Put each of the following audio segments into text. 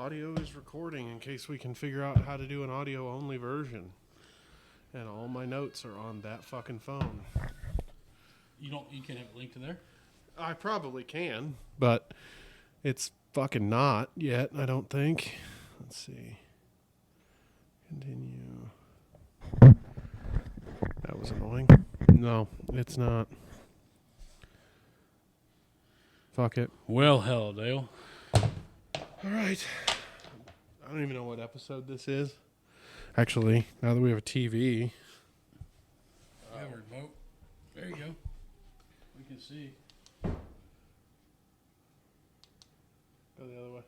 Audio is recording in case we can figure out how to do an audio-only version. And all my notes are on that fucking phone. You can't have a link to there? I probably can, but it's fucking not yet, I don't think. Let's see. Continue. That was annoying. No, it's not. Fuck it. Well, hell, Dale. All right. I don't even know what episode this is. Actually, now that we have a TV. Yeah, remote. There you go. We can see. Go the other way.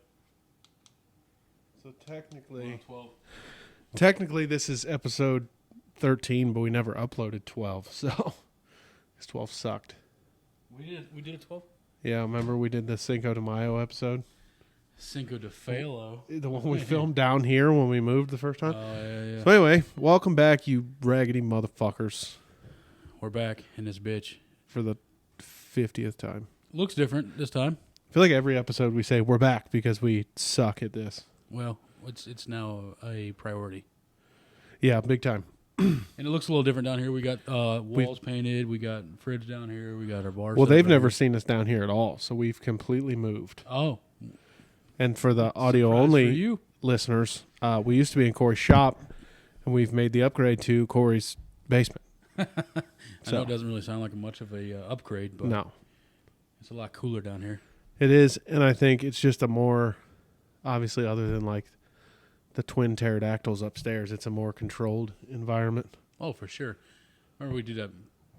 So technically this is episode 13, but we never uploaded 12, so because 12 sucked. We did a 12? Yeah, remember we did the Cinco de Mayo episode? Cinco de Falo. The one we filmed down here when we moved the first time? Oh, yeah. So anyway, welcome back, you raggedy motherfuckers. We're back in this bitch. For the 50th time. Looks different this time. I feel like every episode we say we're back because we suck at this. Well, it's now a priority. Yeah, big time. And it looks a little different down here. We got walls painted. We got fridge down here. We got our bar. Well, they've never seen us down here at all, so we've completely moved. Oh. And for the audio-only listeners, we used to be in Corey's shop, and we've made the upgrade to Corey's basement. I know it doesn't really sound like much of a upgrade, but no, it's a lot cooler down here. It is, and I think it's just a more, obviously, other than like the twin pterodactyls upstairs, it's a more controlled environment. Oh, for sure. Remember we did that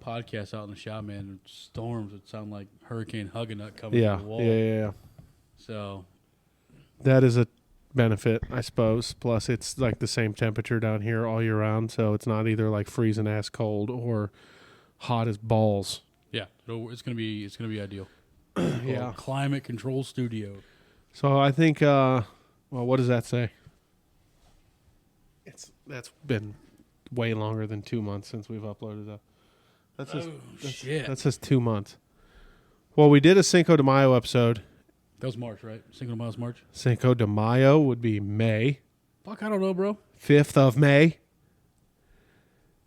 podcast out in the shop, man. Storms would sound like Hurricane Hugginut coming through the wall. Yeah. So that is a benefit, I suppose. Plus, it's like the same temperature down here all year round, so it's not either like freezing ass cold or hot as balls. Yeah, it's gonna be ideal. Yeah, climate control studio. So I think, well, what does that say? That's been way longer than 2 months since we've uploaded that. That says 2 months. Well, we did a Cinco de Mayo episode. That was March, right? Cinco de Mayo's March. Cinco de Mayo would be May. Fuck, I don't know, bro. 5th of May.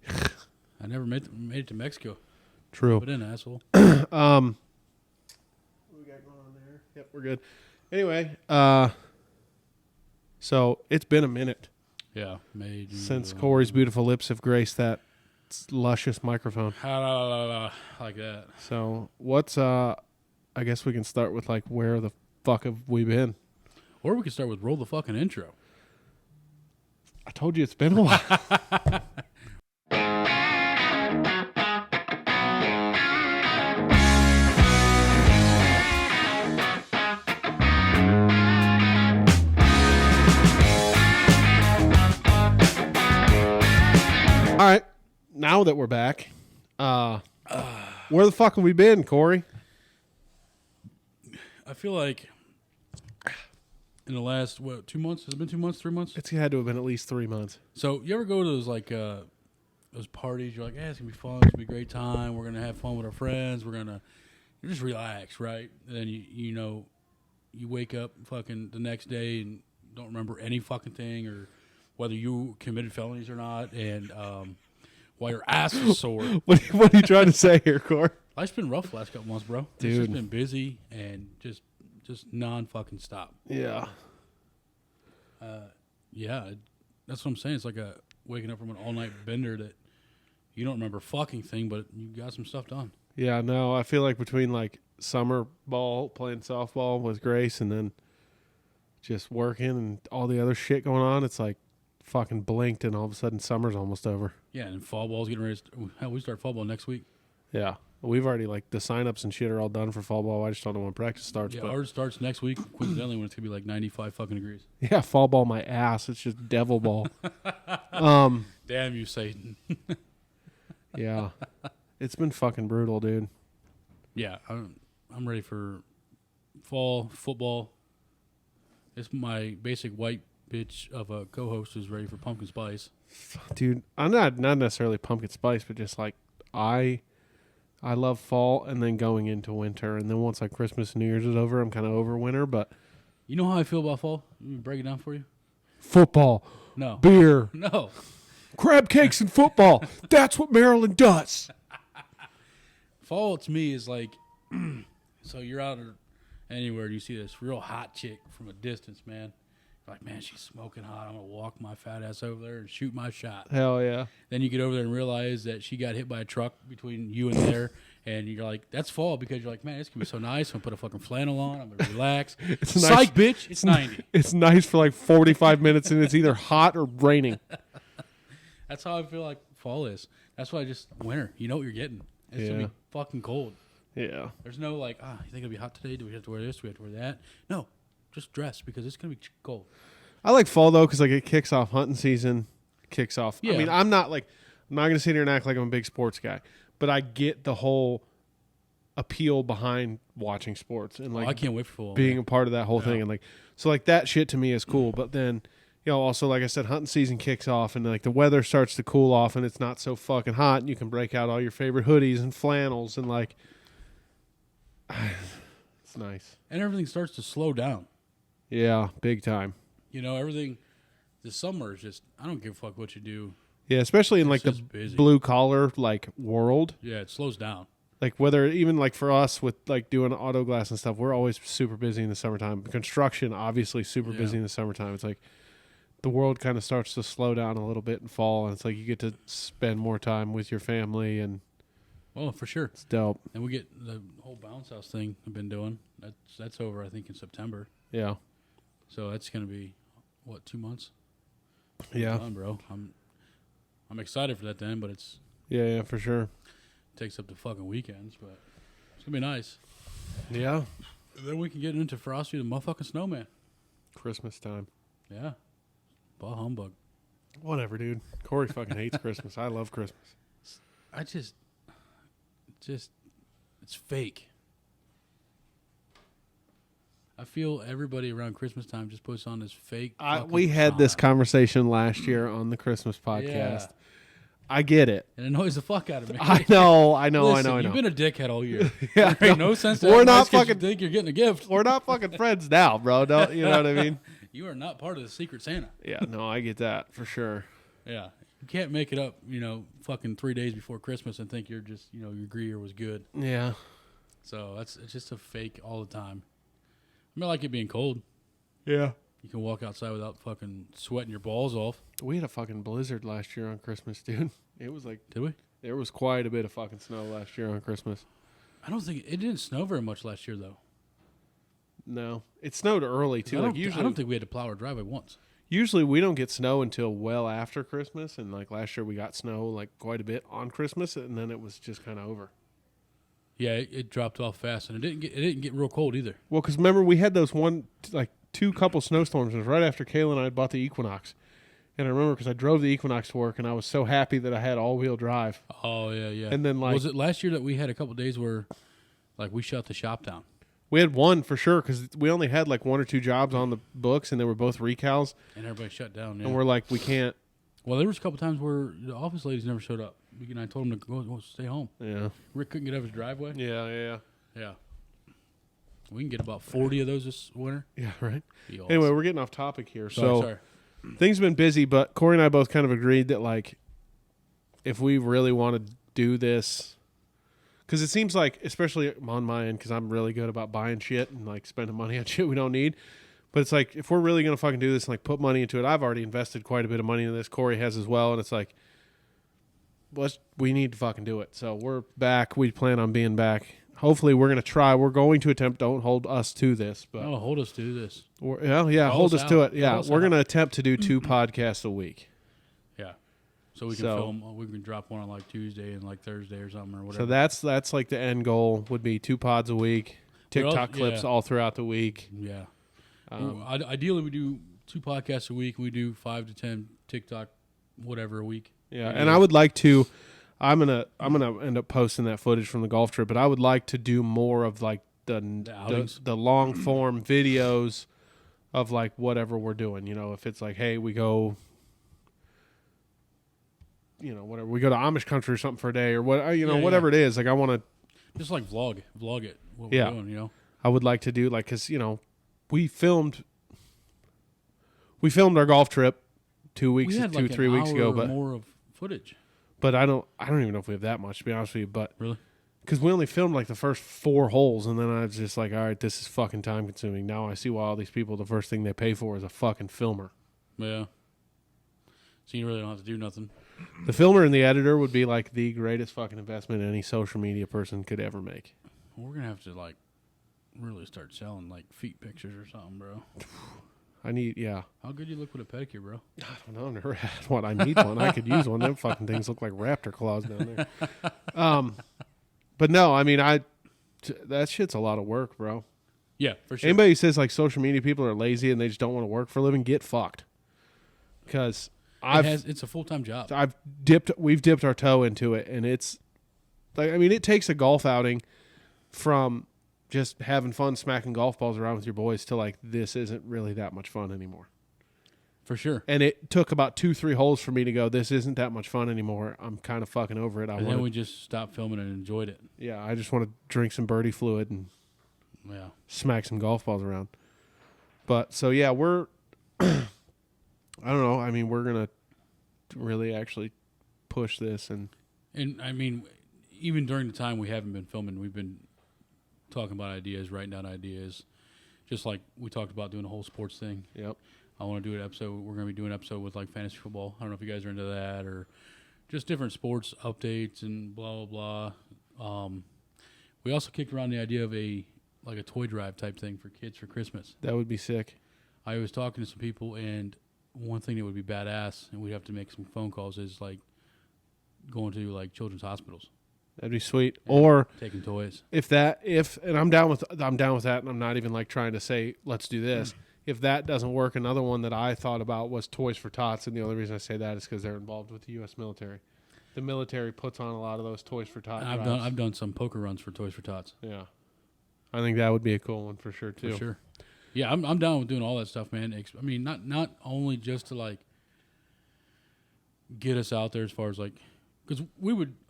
I never made it to Mexico. True. But in, asshole. What we got going on there? Yep, we're good. Anyway, so it's been a minute. Yeah, May, June, since Corey's beautiful lips have graced that luscious microphone. Like that. So what's I guess we can start with like where the fuck have we been? Or we can start with roll the fucking intro. I told you it's been a while. All right, now that we're back, where the fuck have we been, Corey? I feel like in the last, 2 months? Has it been 2 months, 3 months? It's had to have been at least 3 months. So you ever go to those like those parties? You're like, it's gonna be fun. It's gonna be a great time. We're gonna have fun with our friends. You just relax, right? And then you wake up fucking the next day and don't remember any fucking thing or whether you committed felonies or not, and why your ass is sore. What are you trying to say here, Corey? Life's been rough the last couple months, bro. Dude. It's just been busy and just non-fucking stop. Yeah. Yeah, that's what I'm saying. It's like waking up from an all-night bender that you don't remember fucking thing, but you got some stuff done. Yeah, no, I feel like between like summer ball, playing softball with Grace, and then just working and all the other shit going on, it's like fucking blinked and all of a sudden summer's almost over. Yeah, and fall ball's getting ready. We start fall ball next week. Yeah. We've already, like, the sign-ups and shit are all done for fall ball. I just don't know when practice starts. Yeah, but ours starts next week, coincidentally, when it's going to be like 95 fucking degrees. Yeah, fall ball my ass. It's just devil ball. Damn you, Satan. Yeah. It's been fucking brutal, dude. Yeah, I'm ready for fall football. It's my basic white bitch of a co-host who's ready for pumpkin spice. Dude, I'm not necessarily pumpkin spice, but just like I love fall and then going into winter. And then once like Christmas and New Year's is over, I'm kind of over winter. But You know how I feel about fall? Let me break it down for you. Football, No. beer, No. crab cakes, and football. That's what Maryland does. Fall to me is like, so you're out or anywhere and you see this real hot chick from a distance, man. You're like, man, she's smoking hot. I'm going to walk my fat ass over there and shoot my shot. Hell yeah. Then you get over there and realize that she got hit by a truck between you and there. And you're like, that's fall because you're like, man, it's going to be so nice. I'm going to put a fucking flannel on. I'm going to relax. It's Psych, bitch. It's 90. It's nice for like 45 minutes and it's either hot or raining. That's how I feel like fall is. That's why winter. You know what you're getting. It's going to be fucking cold. Yeah. There's no like, you think it'll be hot today? Do we have to wear this? Do we have to wear that? No. Just dress because it's going to be cold. I like fall though because like it kicks off hunting season. Kicks off. Yeah. I mean, I'm not going to sit here and act like I'm a big sports guy, but I get the whole appeal behind watching sports and like I can't wait for fall. being a part of that whole thing and like so like that shit to me is cool. But then also like I said, hunting season kicks off and like the weather starts to cool off and it's not so fucking hot and you can break out all your favorite hoodies and flannels and like it's nice. And everything starts to slow down. Yeah, big time. You know, everything. The summer is just, I don't give a fuck what you do. Yeah, especially in like the blue collar like world. Yeah, it slows down. Like whether even like for us with like doing auto glass and stuff, we're always super busy in the summertime. Construction, obviously super busy in the summertime. It's like the world kind of starts to slow down a little bit in fall, and it's like you get to spend more time with your family and. Oh, for sure. It's dope. And we get the whole bounce house thing I've been doing. That's over, I think, in September. Yeah. So that's going to be, 2 months? Yeah. Done, bro. I'm excited for that then, but it's... Yeah, for sure. It takes up the fucking weekends, but it's going to be nice. Yeah. Then we can get into Frosty the motherfucking snowman. Christmas time. Yeah. Bah humbug. Whatever, dude. Corey fucking hates Christmas. I love Christmas. It's fake. I feel everybody around Christmas time just puts on this fake. We had this conversation last year on the Christmas podcast. Yeah. I get it. It annoys the fuck out of me. I know. Listen, You've been a dickhead all year. Yeah, there ain't no sense to we're not fucking think you're getting a gift. We're not fucking friends now, bro. Don't you know what I mean? You are not part of the Secret Santa. Yeah, no, I get that for sure. Yeah. You can't make it up, fucking 3 days before Christmas and think you're just, your greer was good. Yeah. So it's just a fake all the time. I like it being cold. Yeah. You can walk outside without fucking sweating your balls off. We had a fucking blizzard last year on Christmas, dude. It was like... Did we? There was quite a bit of fucking snow last year on Christmas. I don't think... It didn't snow very much last year, though. No. It snowed early, too. I don't think we had to plow our driveway once. Usually we don't get snow until well after Christmas, and like last year we got snow like quite a bit on Christmas, and then it was just kind of over. Yeah, it dropped off fast, and it didn't get real cold either. Well, because remember we had those two couple snowstorms. It was right after Kayla and I had bought the Equinox, and I remember because I drove the Equinox to work, and I was so happy that I had all-wheel drive. Oh yeah. And then was it last year that we had a couple days where, like, we shut the shop down? We had one for sure because we only had like 1 or 2 jobs on the books, and they were both recals. And everybody shut down. Yeah. And we're like, we can't. Well, there was a couple times where the office ladies never showed up. And I told them to go stay home. Yeah. Rick couldn't get out of his driveway. Yeah. We can get about 40 of those this winter. Yeah, right. Awesome. Anyway, we're getting off topic here. Sorry. Things have been busy, but Corey and I both kind of agreed that like if we really want to do this, because it seems like, especially on my end, because I'm really good about buying shit and like spending money on shit we don't need. But it's like, if we're really going to fucking do this and like put money into it, I've already invested quite a bit of money into this. Corey has as well. And it's like, we need to fucking do it. So we're back. We plan on being back. Hopefully we're going to try. We're going to attempt. Don't hold us to this. But hold us to this. Hold us to it. Yeah, we're going to attempt to do 2 podcasts a week. Yeah. So we can film. We can drop one on like Tuesday and like Thursday or something or whatever. So that's like the end goal would be 2 pods a week. TikTok clips all throughout the week. Yeah. Ideally, we do 2 podcasts a week. We do 5 to 10 TikTok, whatever a week. Yeah, and I would like to. I'm gonna end up posting that footage from the golf trip, but I would like to do more of like the long form videos of like whatever we're doing. If it's like, hey, we go. Whatever, we go to Amish country or something for a day or what, whatever it is. Like I want to just like vlog it. What we're doing, I would like to do like, cause we filmed our golf trip 2 weeks, We had like 3 weeks ago, but more of footage. I don't even know if we have that much, to be honest with you. But Really? because we only filmed like the first 4 holes, and then I was just like, all right, this is fucking time consuming. Now I see why all these people, the first thing they pay for is a fucking filmer. Yeah. So you really don't have to do nothing. The filmer and the editor would be like the greatest fucking investment any social media person could ever make. We're gonna have to like really start selling like feet pictures or something, bro. Yeah. How good you look with a pedicure, bro? I don't know. I've never had one. I need one. I could use one. Them fucking things look like raptor claws down there. But no, I mean, that shit's a lot of work, bro. Yeah, for sure. Anybody who says like social media people are lazy and they just don't want to work for a living, get fucked. Because it's a full-time job. We've dipped our toe into it, and it's like, I mean, it takes a golf outing from just having fun smacking golf balls around with your boys to like, this isn't really that much fun anymore. For sure. And it took about 2-3 holes for me to go, this isn't that much fun anymore. I'm kind of fucking over it. Then we just stopped filming and enjoyed it. Yeah, I just want to drink some birdie fluid and smack some golf balls around. But, so yeah, we're, I don't know. I mean, we're going to really actually push this. And I mean, even during the time we haven't been filming, we've been talking about ideas, writing down ideas. Just like we talked about doing a whole sports thing. Yep. I want to do an episode. We're going to be doing an episode with like fantasy football. I don't know if you guys are into that or just different sports updates and blah, blah, blah. We also kicked around the idea of a toy drive type thing for kids for Christmas. That would be sick. I was talking to some people, and one thing that would be badass, and we'd have to make some phone calls, is like going to like children's hospitals. That'd be sweet. Or taking toys. And I'm down with that, and I'm not even like trying to say let's do this. If that doesn't work, another one that I thought about was Toys for Tots, and the only reason I say that is because they're involved with the U.S. military. The military puts on a lot of those Toys for Tots. I've done some poker runs for Toys for Tots. Yeah, I think that would be a cool one for sure too. For sure. Yeah, I'm down with doing all that stuff, man. I mean, not only just to like get us out there as far as like, because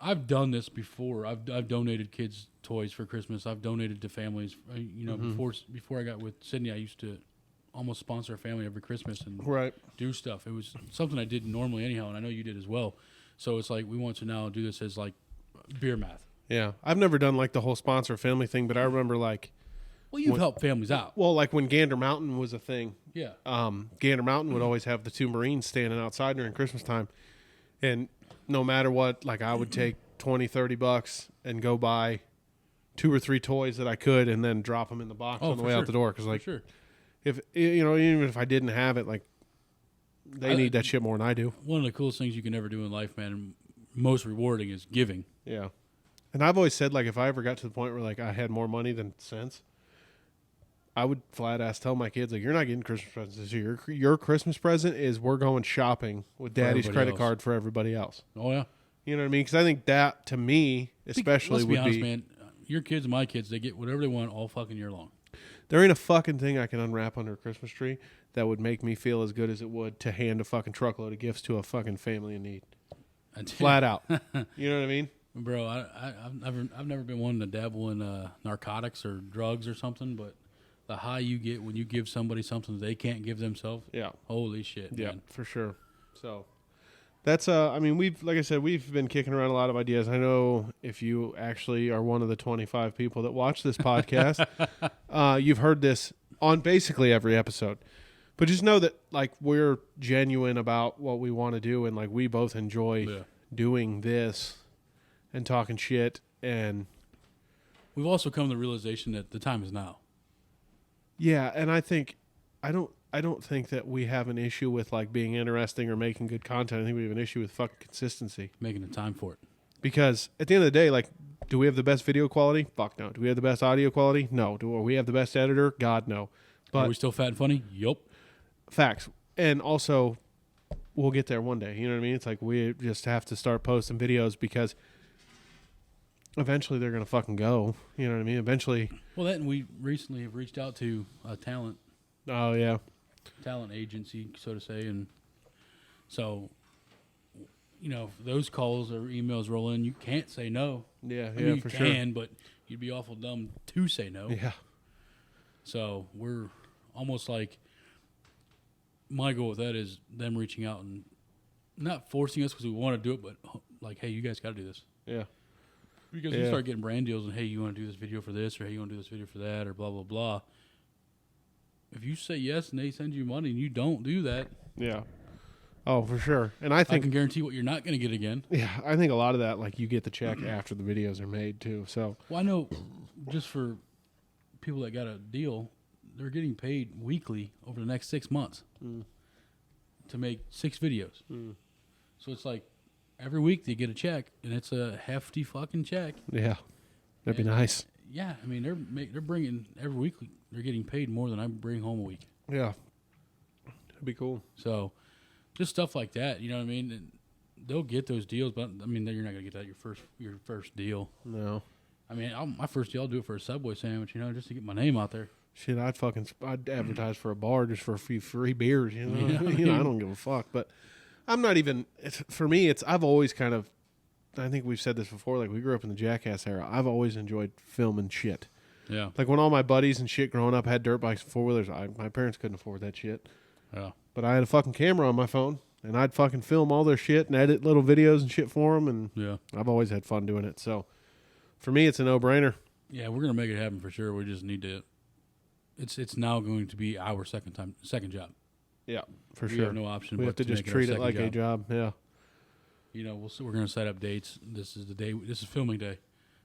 I've done this before. I've donated kids toys for Christmas. I've donated to families. Before I got with Sydney, I used to almost sponsor a family every Christmas and do stuff. It was something I did normally anyhow, and I know you did as well. So it's like we want to now do this as like beer math. Yeah, I've never done like the whole sponsor family thing, but I remember like. Well, you've helped families out. Well, like when Gander Mountain was a thing. Yeah. Gander Mountain would always have the 2 Marines standing outside during Christmas time. And no matter what, like I would take $20-$30 and go buy 2 or 3 toys that I could and then drop them in the box on the way out the door. Because like, if even if I didn't have it, like they need that shit more than I do. One of the coolest things you can ever do in life, man, and most rewarding is giving. Yeah. And I've always said, like, if I ever got to the point where like I had more money than sense, I would flat ass tell my kids, like, you're not getting Christmas presents this year. Your Christmas present is we're going shopping with Daddy's credit card for everybody else. Oh, yeah. You know what I mean? Because I think that, to me, especially, let's be honest, man. Your kids and my kids, they get whatever they want all fucking year long. There ain't a fucking thing I can unwrap under a Christmas tree that would make me feel as good as it would to hand a fucking truckload of gifts to a fucking family in need. Flat out. You know what I mean? Bro, I've never been one to dabble in narcotics or drugs or something, but the high you get when you give somebody something they can't give themselves. Yeah. Holy shit, yeah, man. For sure. So that's I mean, like I said, we've been kicking around a lot of ideas. I know if you actually are one of the 25 people that watch this podcast, you've heard this on basically every episode. But just know that like we're genuine about what we want to do, and like we both enjoy doing this and talking shit, and we've also come to the realization that the time is now. Yeah, and I don't think that we have an issue with like being interesting or making good content. I think we have an issue with fucking consistency. Making the time for it. Because at the end of the day, like, do we have the best video quality? Fuck no. Do we have the best audio quality? No. Do we have the best editor? God no. But are we still fat and funny? Yup. Facts. And also, we'll get there one day. You know what I mean? It's like we just have to start posting videos because eventually they're going to fucking go. You know what I mean? Eventually. Well, that, and we recently have reached out to a talent. Oh, yeah. Talent agency, so to say. And so, you know, if those calls or emails roll in, you can't say no. Yeah, I mean, you for can, sure. but you'd be awful dumb to say no. Yeah. So we're almost like my goal with that is them reaching out and not forcing us because we want to do it, but like, hey, you guys got to do this. Yeah. Because you start getting brand deals and, hey, you want to do this video for this, or hey, you want to do this video for that, or blah, blah, blah. If you say yes and they send you money and you don't do that. Yeah. Oh, for sure. And I think I can guarantee what you're not going to get again. Yeah, I think a lot of that, like, you get the check after the videos are made, too. So, well, I know just for people that got a deal, they're getting paid weekly over the next 6 months to make 6 videos. So it's like every week they get a check, and it's a hefty fucking check. Yeah, that'd be nice. Yeah, I mean, they're bringing every week. They're getting paid more than I bring home a week. Yeah, that'd be cool. So, just stuff like that. You know what I mean? And they'll get those deals, but I mean, you're not gonna get that your first deal. No. I mean, my first deal, I'll do it for a Subway sandwich. You know, just to get my name out there. Shit, I'd advertise for a bar just for a few free beers. You know, Yeah. I don't give a fuck. But I'm not even. For me, I've always kind of. I think we've said this before. Like, we grew up in the Jackass era. I've always enjoyed filming shit. Yeah. Like, when all my buddies and shit growing up had dirt bikes and 4-wheelers, my parents couldn't afford that shit. Yeah. But I had a fucking camera on my phone, and I'd fucking film all their shit and edit little videos and shit for them. And Yeah. I've always had fun doing it. So, for me, it's a no-brainer. Yeah, we're gonna make it happen for sure. We just need to. It's now going to be our second job. Yeah, for We sure. have no option. We but have to just make treat our it like second a job. Yeah. You know, we're going to set up dates. This is the day. This is filming day.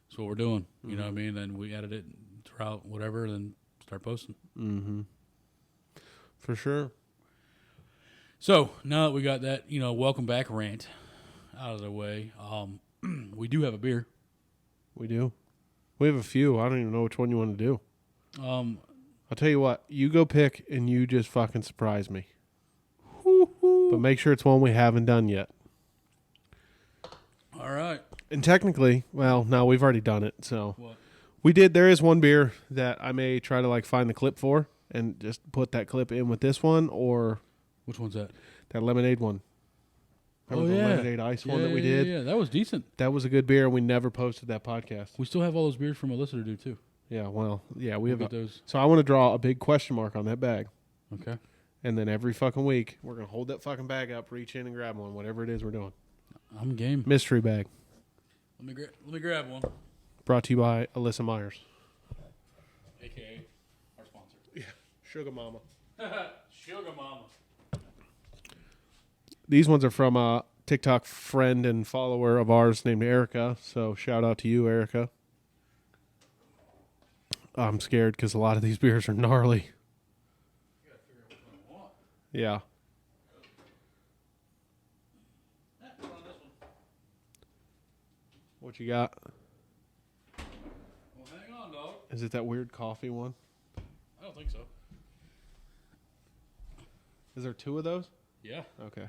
That's what we're doing. You know what I mean? Then we edit it throughout whatever, and then start posting. Mm-hmm. For sure. So now that we got that, welcome back rant out of the way, we do have a beer. We do. We have a few. I don't even know which one you want to do. I'll tell you what. You go pick, and you just fucking surprise me. But make sure it's one we haven't done yet. All right. And technically, well, no, we've already done it. So What? we did. There is one beer that I may try to like find the clip for and just put that clip in with this one, or Which one's that? that lemonade one. Remember the lemonade ice one that we did? Yeah, that was decent. That was a good beer, and we never posted that podcast. We still have all those beers from Alyssa to do too. Yeah, well, yeah, we We'll have get those. So I want to draw a big question mark on that bag. Okay. And then every fucking week, we're going to hold that fucking bag up, reach in and grab one, whatever it is we're doing. I'm game. Mystery bag. Let me grab one. Brought to you by Alyssa Myers. AKA our sponsor. Yeah, Sugar Mama. Sugar Mama. These ones are from a TikTok friend and follower of ours named Erica. So shout out to you, Erica. I'm scared because a lot of these beers are gnarly. You gotta figure out which one I want. Yeah. Put on this one. What you got? Well, hang on, dog. Is it that weird coffee one? I don't think so. Is there 2 of those? Yeah. Okay.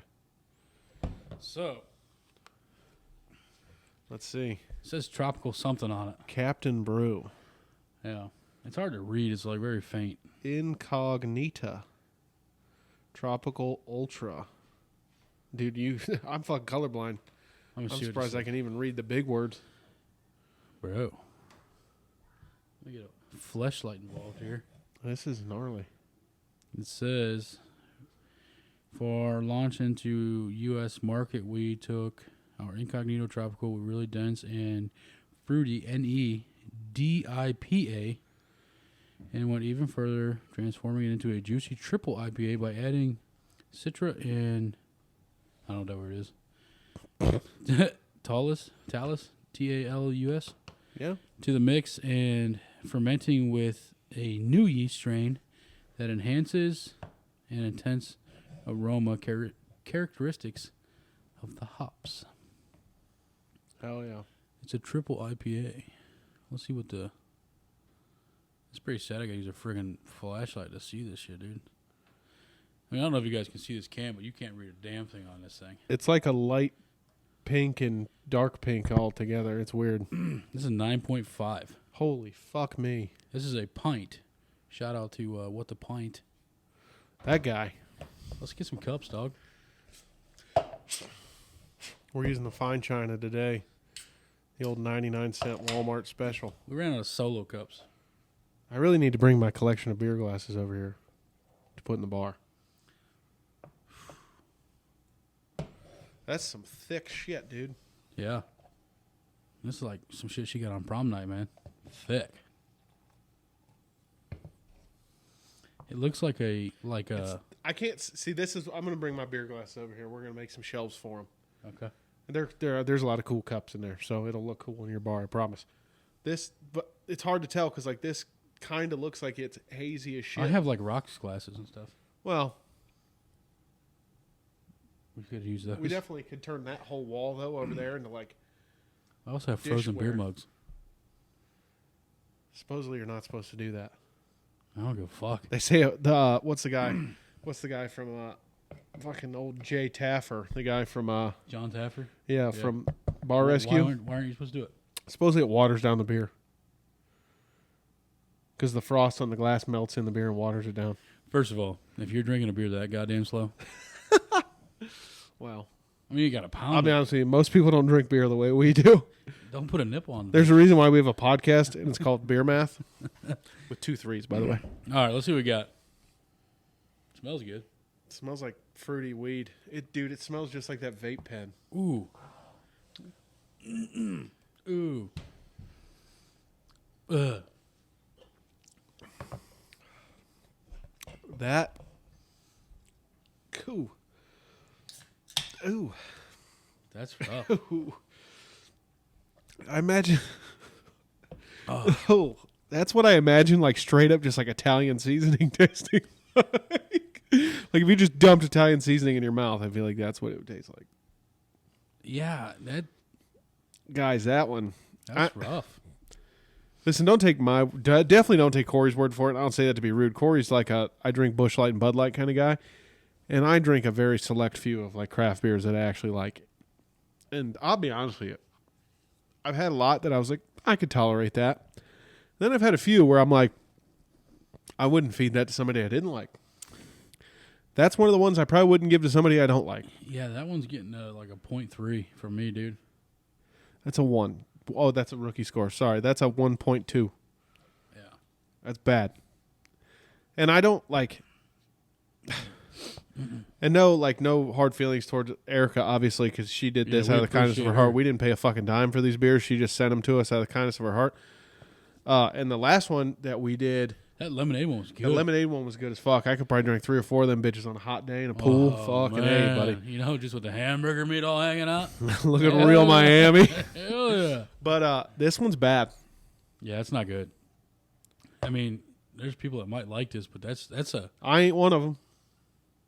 So, Let's see. it says tropical something on it. Captain Brew. Yeah. It's hard to read. It's like very faint. Incognita. Tropical Ultra. Dude, I'm fucking colorblind. Let me I'm see what it surprised I says. can even read the big words. Bro. Let me get a fleshlight involved here. This is gnarly. It says, for launch into U.S. market, we took our Incognito Tropical with really dense and fruity NEDIPA and went even further, transforming it into a juicy triple IPA by adding Citra and, I don't know what it is, Talus, Talus, Yeah? to the mix and fermenting with a new yeast strain that enhances an intense aroma characteristics of the hops. Hell yeah. It's a triple IPA. Let's see what the... It's pretty sad I gotta use a friggin' flashlight to see this shit, dude. I mean, I don't know if you guys can see this can, but you can't read a damn thing on this thing. It's like a light pink and dark pink all together. It's weird. This is 9.5. Holy fuck me. This is a pint. Shout out to What the Pint. That guy. Let's get some cups, dog. We're using the fine china today. The old 99-cent Walmart special. We ran out of solo cups. I really need to bring my collection of beer glasses over here. to put in the bar. That's some thick shit, dude. Yeah. This is like some shit she got on prom night, man. Thick. It looks like a I can't see. This is. I'm gonna bring my beer glass over here. We're gonna make some shelves for them. okay. And there's a lot of cool cups in there, so it'll look cool in your bar. I promise. But it's hard to tell because like this kind of looks like it's hazy as shit. I have like rocks glasses and stuff. Well, We could use those. we definitely could turn that whole wall though over there into like. I also have frozen beer dishware. mugs. Supposedly, you're not supposed to do that. I don't give a fuck. They say what's the guy? What's the guy from fucking old Jay Taffer? The guy from John Taffer? yeah, from Bar Rescue. Why aren't you supposed to do it? Supposedly it waters down the beer because the frost on the glass melts in the beer and waters it down. First of all, if you're drinking a beer that goddamn slow, Well, I mean, you got a pound. I'll be honest with you. Most people don't drink beer the way we do. Don't put a nipple on. There's a reason why we have a podcast, and it's called Beer Math with 2 3s, by the way. All right, let's see what we got. Smells good. It smells like fruity weed. It smells just like that vape pen. Ooh. Ooh. Ugh. That. Ooh. Ooh. That's rough. Ooh. I imagine. Oh. Oh, that's what I imagine. Like straight up, just like Italian seasoning tasting. Like if you just dumped Italian seasoning in your mouth, I feel like that's what it would taste like. Yeah, Guys, that one. that's rough. Listen, definitely don't take Corey's word for it. I don't say that to be rude. Corey's like I drink Busch Light and Bud Light kind of guy, and I drink a very select few of like craft beers that I actually like. And I'll be honest with you, I've had a lot that I was like, I could tolerate that. Then I've had a few where I'm like, I wouldn't feed that to somebody I didn't like. That's one of the ones I probably wouldn't give to somebody I don't like. Yeah, that one's getting like a 0.3 from me, dude. That's a 1. Oh, that's a rookie score. Sorry, that's a 1.2. Yeah. That's bad. And I don't like... And no hard feelings towards Erica, obviously, because she did this out of the kindness of her heart. We didn't pay a fucking dime for these beers. She just sent them to us out of the kindness of her heart. And the last one that we did... That lemonade one was good. The lemonade one was good as fuck. I could probably drink 3 or 4 of them bitches on a hot day in a pool. Fucking man. A, buddy. You know, just with the hamburger meat all hanging out. Look at real Miami. Hell yeah. But this one's bad. Yeah, it's not good. I mean, there's people that might like this, but that's a... I ain't one of them.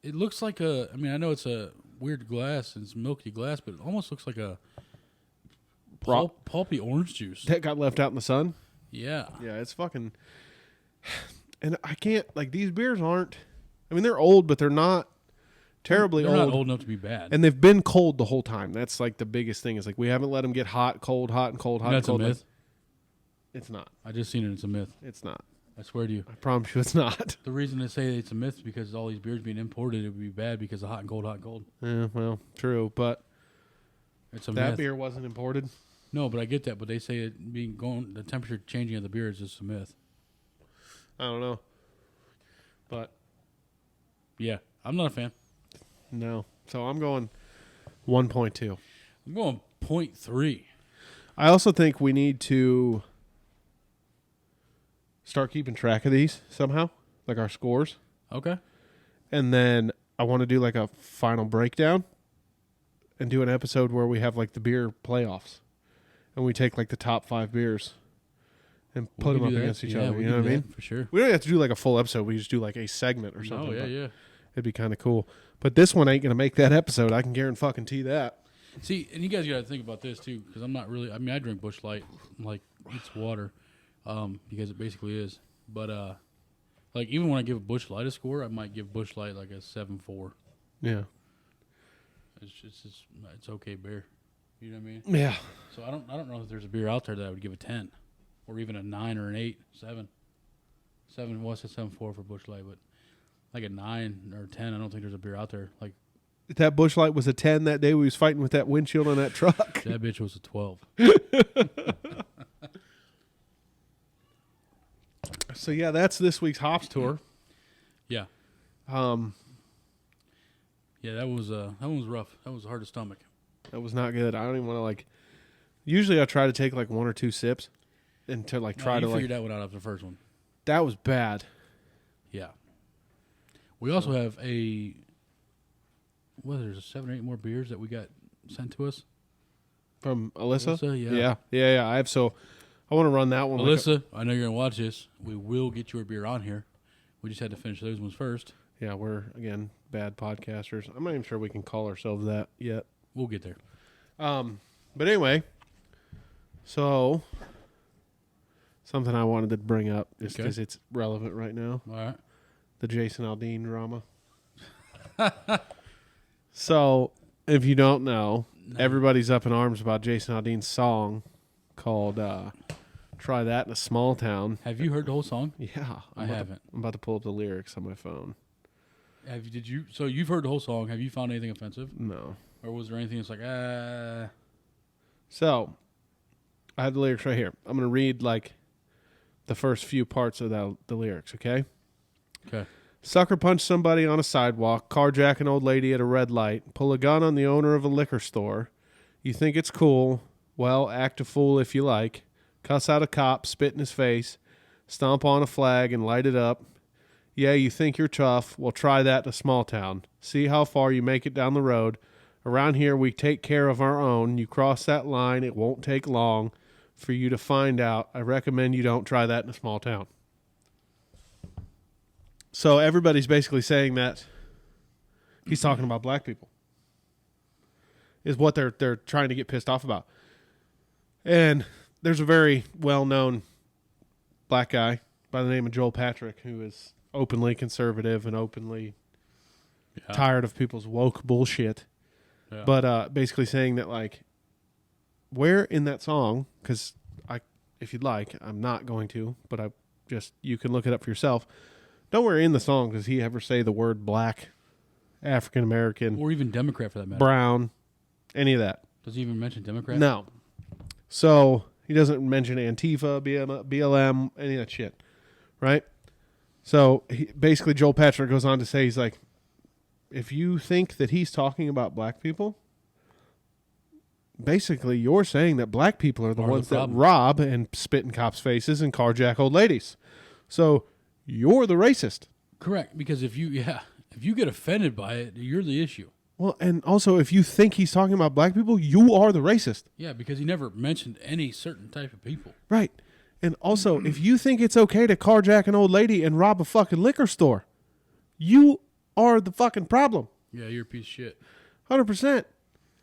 It looks like a... I mean, I know it's a weird glass, and it's milky glass, but it almost looks like a pulpy orange juice. That got left out in the sun? Yeah. Yeah, it's fucking... And I can't... Like, these beers aren't... I mean, they're old, but they're not terribly They're old. not old enough to be bad. And they've been cold the whole time. That's, like, the biggest thing. Is like, we haven't let them get hot, cold, hot, and cold, hot, That's and cold. a myth. It's not. I just seen it. It's a myth. It's not. I swear to you. I promise you it's not. The reason they say it's a myth is because all these beers being imported, it would be bad because of hot and cold, hot and cold. Yeah, well, true. But It's a that myth. beer wasn't imported. No, but I get that. But they say it the temperature changing of the beer is just a myth. I don't know. But Yeah, I'm not a fan. no. So I'm going 1.2. I'm going 0.3. I also think we need to start keeping track of these somehow, like our scores. Okay. And then I want to do like a final breakdown and do an episode where we have like the beer playoffs. And we take like the top 5 beers and put them up against each other. You know what I mean? For sure. We don't have to do like a full episode. We just do like a segment or something. Oh, yeah, but yeah. It'd be kind of cool. But this one ain't going to make that episode. I can guarantee that. See, and you guys got to think about this, too, because I'm not really... I mean, I drink Busch Light like it's water because it basically is. But, like, even when I give Busch Light a score, I might give Busch Light like a 7.4. Yeah. It's okay beer. You know what I mean? Yeah. So I don't know if there's a beer out there that I would give a 10 or even a 9 or an 8, 7. 7 was a 7.4 for Busch Light, but like a 9 or 10, I don't think there's a beer out there. Like That Busch Light was a 10 that day we was fighting with that windshield on that truck. that bitch was a 12. So yeah, that's this week's Hops Tour. Yeah. Yeah, that one was rough. That was hard to stomach. That was not good. I don't even want to like. Usually, I try to take like 1 or 2 sips, and to like try to figured like. that one out after the first one. That was bad. Yeah. We also have there's 7 or 8 more beers that we got sent to us. From Alyssa? Yeah. I have I want to run that one. Alyssa, I know you're going to watch this. We will get your beer on here. We just had to finish those ones first. Yeah, we're, again, bad podcasters. I'm not even sure we can call ourselves that yet. We'll get there. But anyway, so something I wanted to bring up just because it's relevant right now. All right. The Jason Aldean drama. So, if you don't know, everybody's up in arms about Jason Aldean's song called Try That in a Small Town. Have you heard the whole song? Yeah. I haven't. I'm about to pull up the lyrics on my phone. So you've heard the whole song. Have you found anything offensive? No. Or was there anything that's like, So, I have the lyrics right here. I'm going to read, like, the first few parts of the lyrics, okay? Okay. Sucker punch somebody on a sidewalk, carjack an old lady at a red light, pull a gun on the owner of a liquor store. You think it's cool? Well, act a fool if you like. Cuss out a cop, spit in his face, stomp on a flag and light it up. Yeah, you think you're tough. Well, try that in a small town. See how far you make it down the road. Around here, we take care of our own. You cross that line, it won't take long for you to find out. I recommend you don't try that in a small town. So everybody's basically saying that he's talking about black people. Is what they're trying to get pissed off about. And there's a very well-known black guy by the name of Joel Patrick who is openly conservative and openly tired of people's woke bullshit. Yeah. But basically saying that, like, where in that song, because if you'd like, I'm not going to, but you can look it up for yourself. Nowhere in the song does he ever say the word black, African American, or even Democrat for that matter, brown, any of that. Does he even mention Democrat? No. So he doesn't mention Antifa, BLM, any of that shit, right? So basically Joel Patrick goes on to say, he's like, if you think that he's talking about black people, basically you're saying that black people are the ones that rob and spit in cops' faces and carjack old ladies. So you're the racist. Correct, because if you get offended by it, you're the issue. Well, and also if you think he's talking about black people, you are the racist. Yeah, because he never mentioned any certain type of people. Right. And also, if you think it's okay to carjack an old lady and rob a fucking liquor store, you are the fucking problem. Yeah, you're a piece of shit. 100%.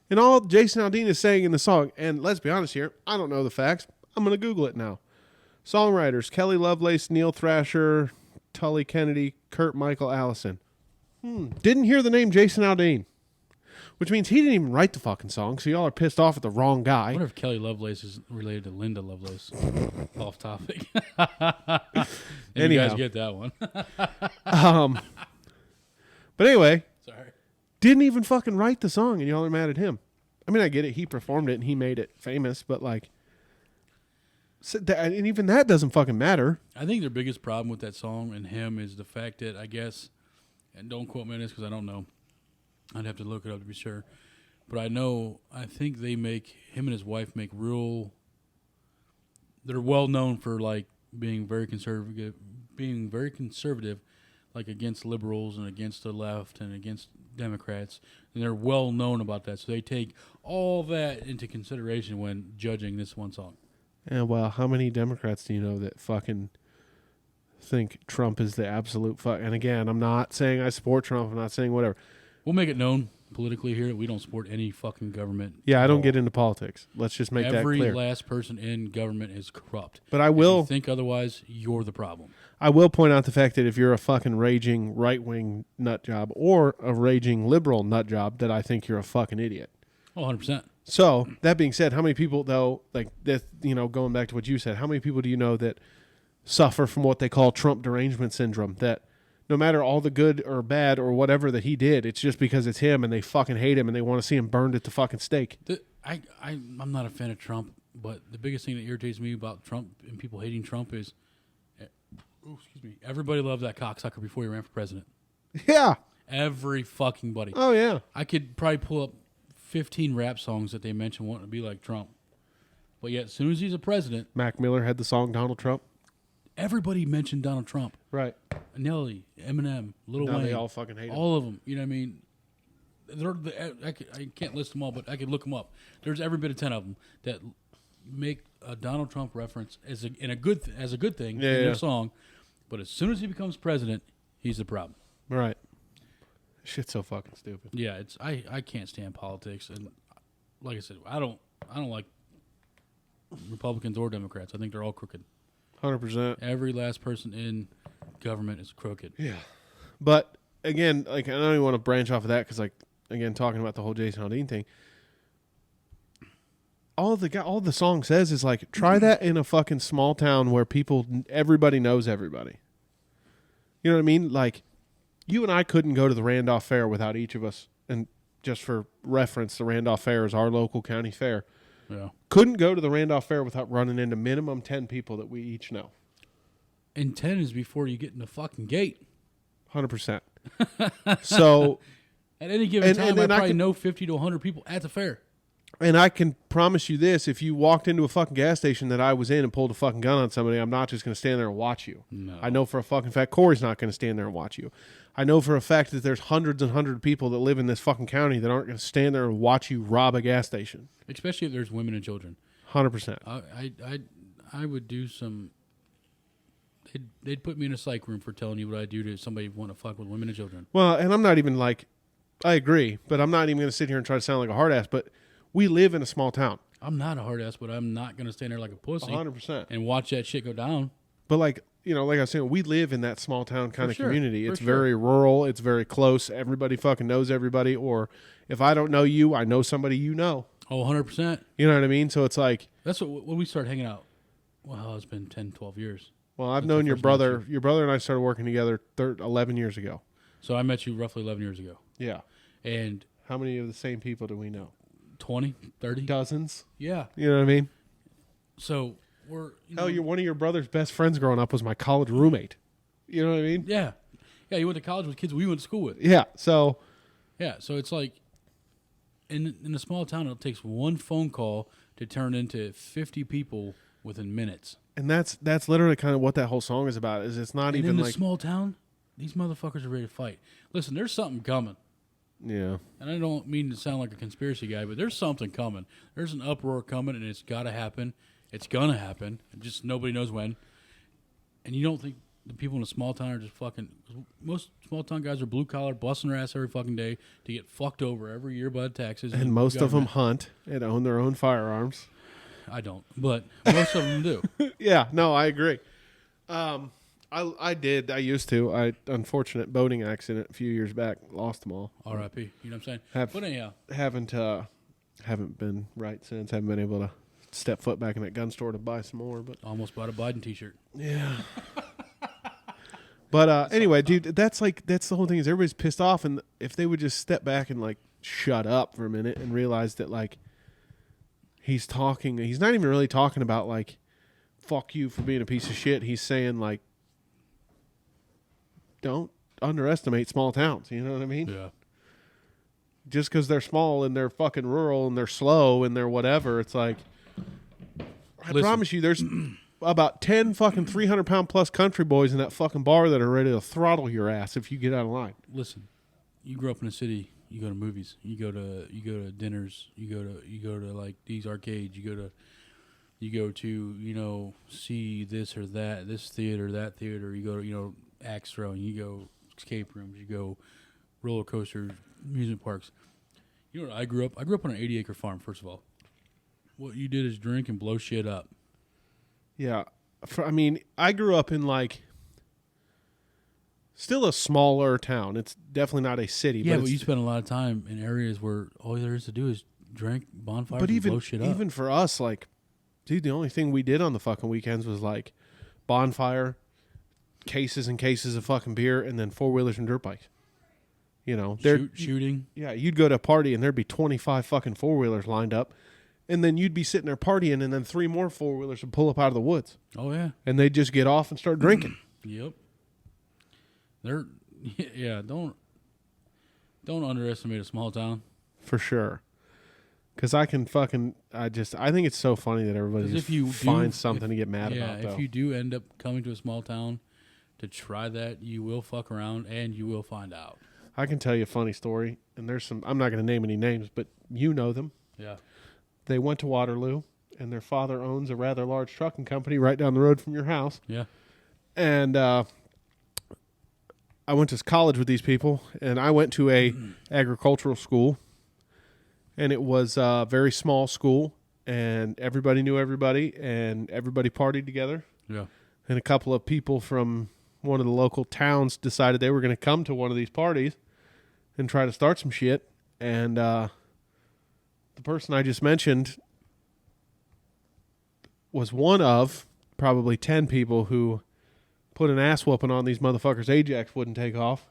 And all Jason Aldean is saying in the song, and let's be honest here, I don't know the facts. I'm going to Google it now. Songwriters, Kelly Lovelace, Neil Thrasher, Tully Kennedy, Kurt Michael Allison. Didn't hear the name Jason Aldean. Which means he didn't even write the fucking song, so y'all are pissed off at the wrong guy. I wonder if Kelly Lovelace is related to Linda Lovelace. Off topic. You guys get that one. But anyway, sorry, didn't even fucking write the song, and y'all are mad at him. I mean, I get it. He performed it, and he made it famous, but like, and even that doesn't fucking matter. I think their biggest problem with that song and him is the fact that, I guess, and don't quote me on this because I don't know. I'd have to look it up to be sure. But I think him and his wife they're well known for like being very conservative, like against liberals and against the left and against Democrats. And they're well known about that. So they take all that into consideration when judging this one song. Yeah, well, how many Democrats do you know that fucking think Trump is the absolute fuck? And again, I'm not saying I support Trump. I'm not saying whatever. We'll make it known politically here that we don't support any fucking government. Yeah, I don't get into politics. Let's just make that clear. Every last person in government is corrupt. But I will... If you think otherwise, you're the problem. I will point out the fact that if you're a fucking raging right-wing nut job or a raging liberal nut job, that I think you're a fucking idiot. Oh, 100%. So, that being said, how many people, though, like, that, going back to what you said, how many people do you know that suffer from what they call Trump derangement syndrome, that no matter all the good or bad or whatever that he did, it's just because it's him and they fucking hate him and they want to see him burned at the fucking stake? I'm not a fan of Trump, but the biggest thing that irritates me about Trump and people hating Trump is, everybody loved that cocksucker before he ran for president. Yeah. Every fucking buddy. Oh, yeah. I could probably pull up 15 rap songs that they mention wanting to be like Trump. But yet, as soon as he's a president, Mac Miller had the song Donald Trump. everybody mentioned Donald Trump. Right. Nelly, Eminem, Lil Now Wayne. they all fucking hate him. All of them. You know what I mean? I can't list them all, but I could look them up. There's every bit of 10 of them that make a Donald Trump reference as a good thing in their song. But as soon as he becomes president, he's the problem. Right. Shit's so fucking stupid. Yeah, I can't stand politics, and like I said, I don't like Republicans or Democrats. I think they're all crooked. 100%. Every last person in government is crooked. Yeah. But again, like I don't even want to branch off of that because, like, again, talking about the whole Jason Aldean thing. All the song says is like, try that in a fucking small town where everybody knows everybody. You know what I mean? Like, you and I couldn't go to the Randolph Fair without each of us. And just for reference, the Randolph Fair is our local county fair. Yeah. Couldn't go to the Randolph Fair without running into minimum 10 people that we each know. And 10 is before you get in the fucking gate. 100%. So at any given time, I probably can know 50 to 100 people at the fair. And I can promise you this, if you walked into a fucking gas station that I was in and pulled a fucking gun on somebody, I'm not just going to stand there and watch you. No. I know for a fucking fact Corey's not going to stand there and watch you. I know for a fact that there's hundreds and hundreds of people that live in this fucking county that aren't going to stand there and watch you rob a gas station. Especially if there's women and children. 100%. I would do some... They'd put me in a psych room for telling you what I do to somebody who want to fuck with women and children. Well, and I'm not even like... I agree, but I'm not even going to sit here and try to sound like a hard ass, but we live in a small town. I'm not a hard ass, but I'm not going to stand there like a pussy 100%. and watch that shit go down. But like, you know, like I was saying, we live in that small town kind of community. It's very rural. It's very close. Everybody fucking knows everybody. Or if I don't know you, I know somebody you know. Oh, 100%. You know what I mean? So it's like... That's when we started hanging out. Well, it's been 10, 12 years. Well, I've known your brother. Your brother and I started working together 11 years ago. So I met you roughly 11 years ago. Yeah. And... how many of the same people do we know? 20, 30? Dozens. Yeah. You know what I mean? So we're... Hell, one of your brother's best friends growing up was my college roommate. You know what I mean? Yeah. Yeah, you went to college with kids we went to school with. Yeah, so... yeah, so it's like... In a small town, it takes one phone call to turn into 50 people within minutes. And that's literally kind of what that whole song is about. Is it's not and even in like... a small town, these motherfuckers are ready to fight. Listen, there's something coming. Yeah. And I don't mean to sound like a conspiracy guy, but there's something coming. There's an uproar coming, and it's got to happen. It's going to happen. Just nobody knows when. And you don't think the people in a small town are just fucking... most small town guys are blue-collar, busting their ass every fucking day to get fucked over every year by the taxes. And most of them hunt and own their own firearms. I don't, but most of them do. Yeah, no, I agree. I used to. Unfortunate boating accident a few years back. Lost them all. R.I.P. You know what I'm saying? But anyhow. Haven't been right since. Haven't been able to step foot back in that gun store to buy some more. But almost bought a Biden t-shirt. Yeah. But anyway, dude, that's the whole thing is everybody's pissed off. And if they would just step back and like shut up for a minute and realize that like he's not even really talking about like, fuck you for being a piece of shit. He's saying like, don't underestimate small towns. You know what I mean? Yeah. Just because they're small and they're fucking rural and they're slow and they're whatever, it's like, I promise you, there's about 10 fucking 300-pound plus country boys in that fucking bar that are ready to throttle your ass if you get out of line. Listen, you grew up in a city. You go to movies. You go to dinners. You go to like these arcades. You go to see this or that, this theater, that theater. You go to axe throwing. You go escape rooms. You go roller coasters, amusement parks. You know what I grew up? I grew up on an 80-acre farm. First of all, what you did is drink and blow shit up. Yeah, I grew up in like still a smaller town. It's definitely not a city. Yeah, but you spent a lot of time in areas where all there is to do is drink, bonfires, and blow shit up. Even for us, like, dude, the only thing we did on the fucking weekends was like bonfire, cases and cases of fucking beer, and then four-wheelers and dirt bikes. You know, shooting. Yeah, you'd go to a party and there'd be 25 fucking four-wheelers lined up, and then you'd be sitting there partying, and then 3 more four-wheelers would pull up out of the woods. Oh yeah, and they'd just get off and start drinking. Yep. Yeah, don't underestimate a small town. For sure. Because I think it's so funny that everybody just finds something to get mad about, though. If you do end up coming to a small town to try that, you will fuck around and you will find out. I can tell you a funny story, and I'm not going to name any names, but you know them. Yeah. They went to Waterloo, and their father owns a rather large trucking company right down the road from your house. Yeah. And I went to college with these people, and I went to a agricultural school, and it was a very small school, and everybody knew everybody, and everybody partied together. Yeah. And a couple of people from one of the local towns decided they were going to come to one of these parties and try to start some shit. And the person I just mentioned was one of probably 10 people who put an ass whooping on these motherfuckers Ajax wouldn't take off.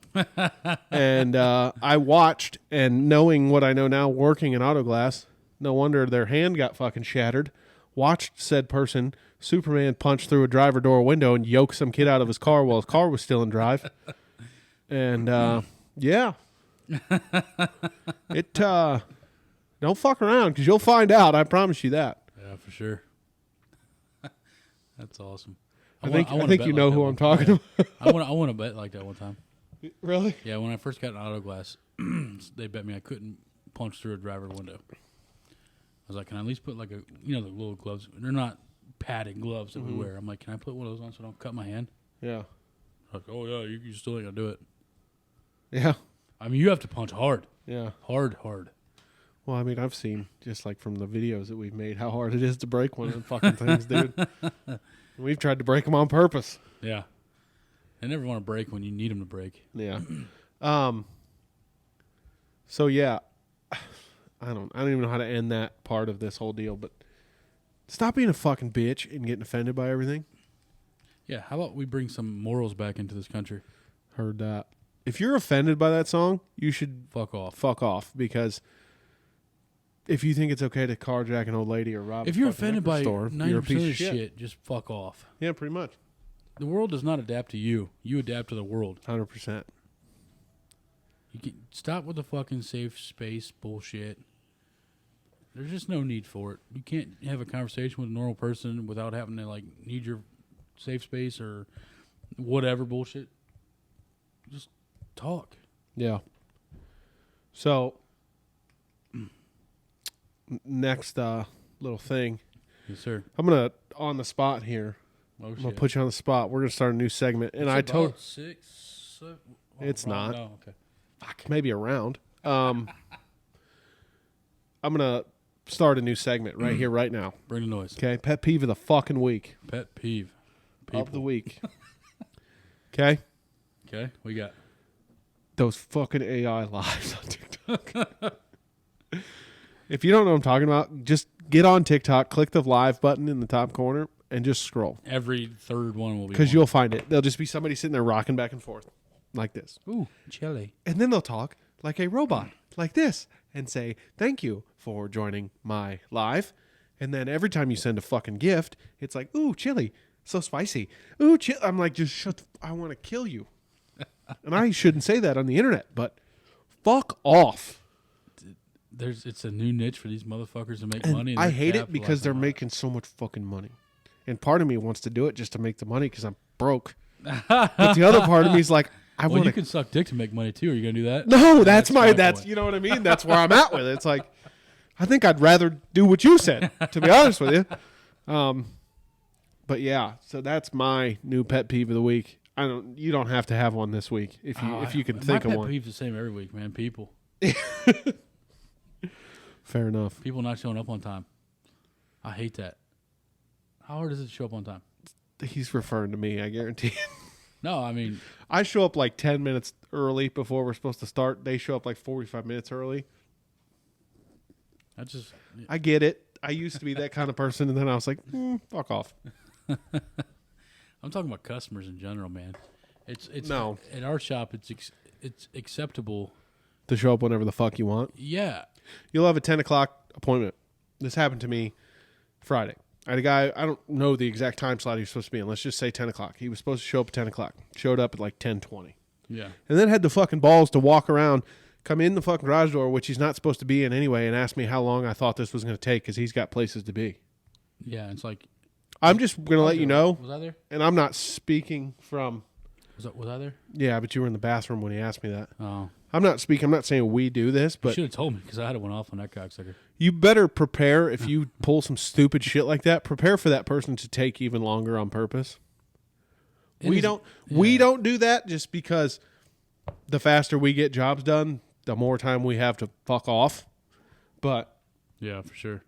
And I watched, and knowing what I know now working in auto glass, no wonder their hand got fucking shattered. Watched said person Superman punch through a driver door window and yoke some kid out of his car while his car was still in drive. And yeah. It don't fuck around, because you'll find out. I promise you that. Yeah, for sure. That's awesome. I think you know who I'm talking about. I want to bet like that one time. Really? Yeah, when I first got an auto glass, they bet me I couldn't punch through a driver window. I was like, can I at least put like the little gloves? They're not padded gloves that we wear. I'm like, can I put one of those on so I don't cut my hand? Yeah. Like, oh yeah, you still ain't gonna do it. Yeah. I mean, you have to punch hard. Yeah. Hard. Well, I mean, I've seen, just like from the videos that we've made, how hard it is to break one of them fucking things, dude. We've tried to break them on purpose. Yeah. I never want to break when you need them to break. Yeah. So yeah, I don't even know how to end that part of this whole deal, but stop being a fucking bitch and getting offended by everything. Yeah. How about we bring some morals back into this country? Heard that. If you're offended by that song, you should fuck off. Fuck off, because if you think it's okay to carjack an old lady or rob, if you're offended by store, 90% you're a piece of shit, just fuck off. Yeah, pretty much. The world does not adapt to you. You adapt to the world. 100%. You can stop with the fucking safe space bullshit. There's just no need for it. You can't have a conversation with a normal person without having to like need your safe space or whatever bullshit. Just talk. Yeah. So next little thing. Yes, sir. I'm gonna on the spot here. Oh, I'm gonna put you on the spot. We're gonna start a new segment, and I told 6, 7, it's not. No, okay. Fuck, maybe a round. I'm gonna start a new segment right here, right now. Bring the noise. Okay, pet peeve of the fucking week. Pet peeve. Of the week. Okay. Okay, we got those fucking AI lives on TikTok. If you don't know what I'm talking about, just get on TikTok, click the live button in the top corner, and just scroll. Every third one will be. Because you'll find it. There'll just be somebody sitting there rocking back and forth like this. Ooh, chilly. And then they'll talk like a robot, like this, and say, thank you for joining my live. And then every time you send a fucking gift, it's like, ooh, chili, so spicy. Ooh, chili. I'm like, just shut I want to kill you. And I shouldn't say that on the internet, but fuck off. It's a new niche for these motherfuckers to make and money. I hate it because they're making so much fucking money. And part of me wants to do it just to make the money because I'm broke. But the other part of me is like, you can suck dick to make money too. Are you going to do that? No, that's you know what I mean? That's where I'm at with it. It's like, I think I'd rather do what you said, to be honest with you. But yeah, so that's my new pet peeve of the week. You don't have to have one this week if you can think of one. My pet peeve's the same every week, man. People. Fair enough. People not showing up on time. I hate that. How hard is it to show up on time? He's referring to me, I guarantee. No, I mean, I show up like 10 minutes early before we're supposed to start. They show up like 45 minutes early. I get it. I used to be that kind of person, and then I was like, fuck off. I'm talking about customers in general, man. It's no. At our shop, it's acceptable to show up whenever the fuck you want. Yeah. You'll have a 10 o'clock appointment. This happened to me Friday. I had a guy, I don't know the exact time slot he was supposed to be in. Let's just say 10 o'clock. He was supposed to show up at 10 o'clock. Showed up at like 10:20. Yeah. And then had the fucking balls to walk around, come in the fucking garage door, which he's not supposed to be in anyway, and ask me how long I thought this was going to take because he's got places to be. Yeah, it's like... I'm just going to let you know. Was I there? And I'm not speaking from... Was I there? Yeah, but you were in the bathroom when he asked me that. Oh. I'm not saying we do this, You but should have told me because I had it went off on that cocksucker. you better prepare if you pull some stupid shit like that. Prepare for that person to take even longer on purpose. We don't do that just because the faster we get jobs done, the more time we have to fuck off. But yeah, for sure.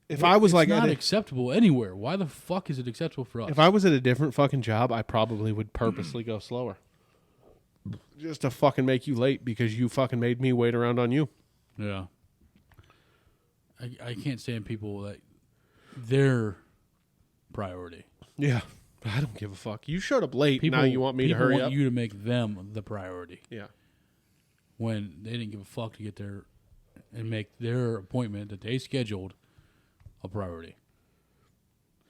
If I was like, it's not acceptable anywhere. Why the fuck is it acceptable for us? If I was at a different fucking job, I probably would purposely go slower, just to fucking make you late because you fucking made me wait around on you. Yeah. I can't stand people that their priority. Yeah, I don't give a fuck. You showed up late. People, now you want me to hurry want up? You to make them the priority. Yeah. When they didn't give a fuck to get there and make their appointment that they scheduled a priority.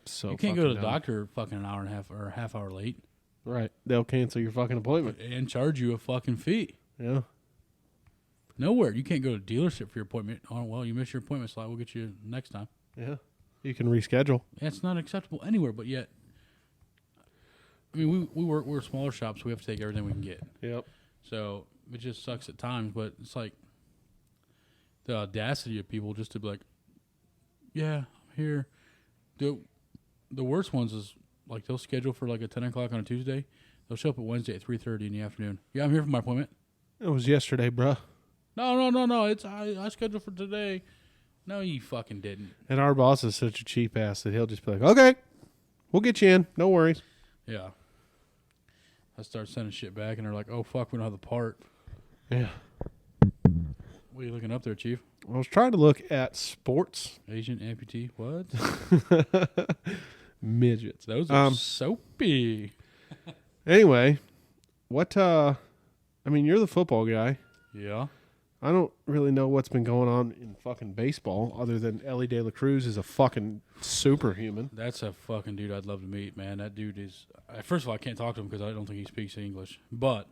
So you can't go to the doctor fucking an hour and a half or a half hour late. Right. They'll cancel your fucking appointment. And charge you a fucking fee. Yeah. Nowhere. You can't go to dealership for your appointment. Oh, well, you missed your appointment slot. We'll get you next time. Yeah. You can reschedule. It's not acceptable anywhere, but yet, I mean, we're a smaller shop, so we have to take everything we can get. Yep. So it just sucks at times, but it's like the audacity of people just to be like, yeah, I'm here. The worst ones is like they'll schedule for like a 10 o'clock on a Tuesday. They'll show up at Wednesday at 3:30 in the afternoon. Yeah, I'm here for my appointment. It was yesterday, bruh. No. It's I scheduled for today. No, you fucking didn't. And our boss is such a cheap ass that he'll just be like, okay, we'll get you in. No worries. Yeah. I start sending shit back, and they're like, oh, fuck, we don't have the part. Yeah. What are you looking up there, Chief? I was trying to look at sports. Asian amputee? What? Midgets. Those are soapy. Anyway, I mean, you're the football guy. Yeah. I don't really know what's been going on in fucking baseball other than Ellie De La Cruz is a fucking superhuman. That's a fucking dude I'd love to meet, man. That dude is... First of all, I can't talk to him because I don't think he speaks English. But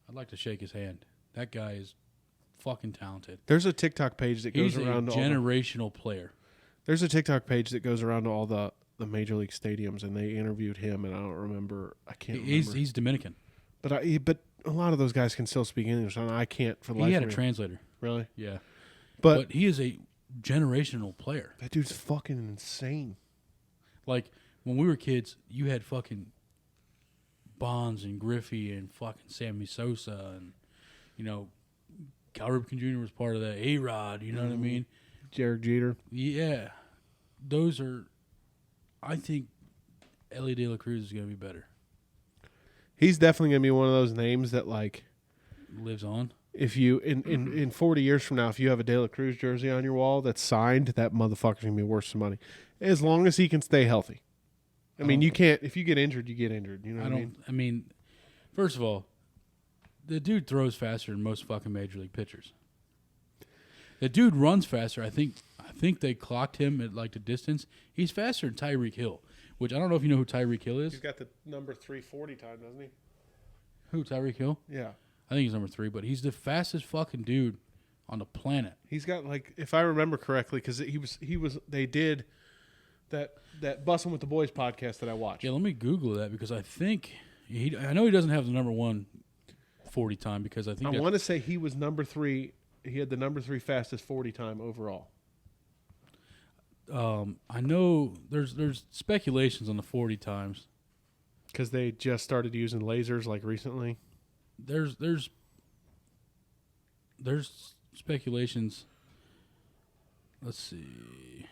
I'd like to shake his hand. That guy is fucking talented. There's a TikTok page that goes around He's a generational player. There's a TikTok page that goes around to all the major league stadiums, and they interviewed him, and I don't remember. I can't remember. He's Dominican. But a lot of those guys can still speak English, and I can't for the life of me. He had a translator. Really? Yeah. But he is a generational player. That dude's fucking insane. Like, when we were kids, you had fucking Bonds and Griffey and fucking Sammy Sosa and, you know, Cal Ripken Jr. was part of that. A-Rod, you know what I mean? Derek Jeter. Yeah. Those are, I think Ellie De La Cruz is going to be better. He's definitely going to be one of those names that, like, lives on. If you, in 40 years from now, if you have a De La Cruz jersey on your wall that's signed, that motherfucker's going to be worth some money. As long as he can stay healthy. I mean, you can't, if you get injured, you get injured. You know what I mean? I mean, first of all, the dude throws faster than most fucking major league pitchers. The dude runs faster. I think they clocked him at, like, the distance. He's faster than Tyreek Hill, which I don't know if you know who Tyreek Hill is. He's got the number 340 time, doesn't he? Who, Tyreek Hill? Yeah. I think he's number 3, but he's the fastest fucking dude on the planet. He's got, like, if I remember correctly, because they did that Bussin' with the Boys podcast that I watched. Yeah, let me Google that because I think I know he doesn't have the number 1 40 time because I think I want to say he was number 3. He had the number 3 fastest 40 time overall. I know there's speculations on the 40 times because they just started using lasers like recently. There's speculations. Let's see.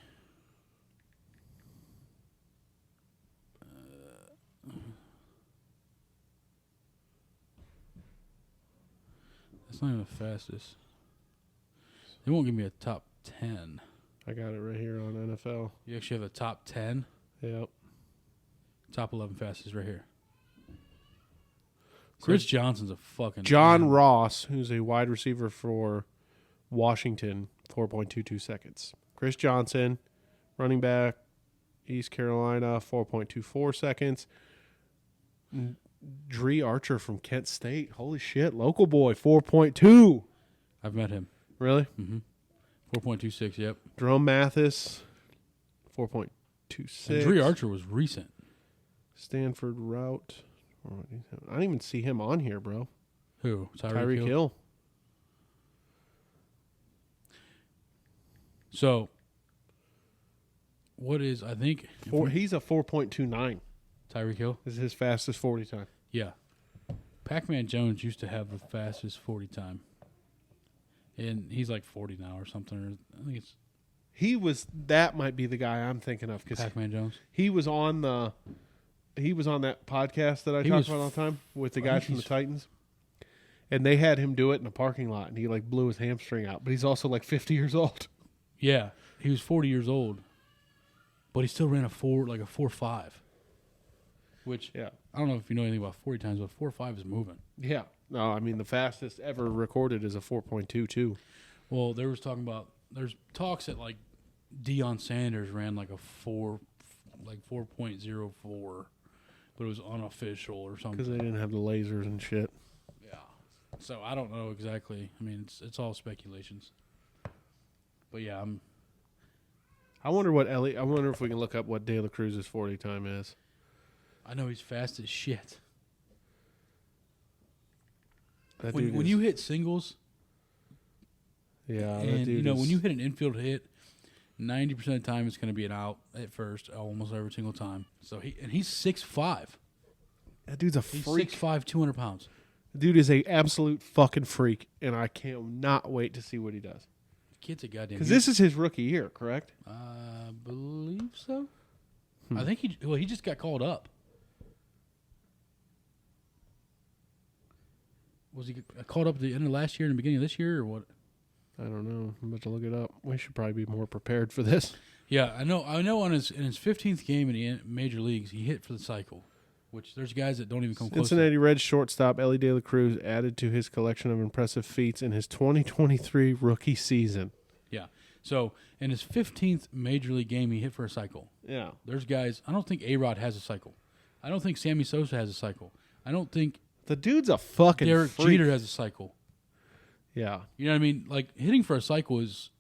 That's not even the fastest. They won't give me a top 10. I got it right here on NFL. You actually have a top 10? Yep. Top 11 fastest right here. Chris Johnson's a fucking... John Ross, who's a wide receiver for Washington, 4.22 seconds. Chris Johnson, running back, East Carolina, 4.24 seconds. Dree Archer from Kent State. Holy shit. Local boy, 4.2. I've met him. Really? Mm-hmm. 4.26, yep. Jerome Mathis, 4.26. And Dree Archer was recent. Stanford route. I didn't even see him on here, bro. Who? Tyreek Hill. So, what is, I think... He's a 4.29. Tyreek Hill? This is his fastest 40 time. Yeah. Pac-Man Jones used to have the fastest 40 time. And he's like 40 now or something. I think it's... That might be the guy I'm thinking of. Cause Pac-Man Jones? He was on that podcast that I talk about all the time with the guy from the Titans. And they had him do it in a parking lot, and he like blew his hamstring out. But he's also like 50 years old. Yeah, he was 40 years old, but he still ran a 4.5, which I don't know if you know anything about 40 times, but 4.5 is moving. Yeah, no, I mean the fastest ever recorded is a 4.22. Well, there's talks that like Deion Sanders ran like a 4.04, but it was unofficial or something because they didn't have the lasers and shit. Yeah, so I don't know exactly. I mean, it's all speculations. But yeah, I wonder if we can look up what De La Cruz's 40 time is. I know he's fast as shit. That When you hit singles, and when you hit an infield hit, 90% of the time it's going to be an out at first, almost every single time. So he's 6'5". That dude's a he's freak. 6'5", 200 pounds. The dude is a absolute fucking freak, and I cannot wait to see what he does. Kid's a goddamn. Because this is his rookie year, correct? I believe so. I think he just got called up. Was he called up at the end of last year and the beginning of this year, or what? I don't know. I'm about to look it up. We should probably be more prepared for this. Yeah, I know. In his 15th game in the major leagues, he hit for the cycle. Which there's guys that don't even come close. Cincinnati Reds shortstop Ellie De La Cruz added to his collection of impressive feats in his 2023 rookie season. Yeah. So in his 15th major league game, he hit for a cycle. Yeah. There's guys. I don't think A-Rod has a cycle. I don't think Sammy Sosa has a cycle. I don't think the dude's a fucking Derek freak. Jeter has a cycle. Yeah. You know what I mean? Like hitting for a cycle is,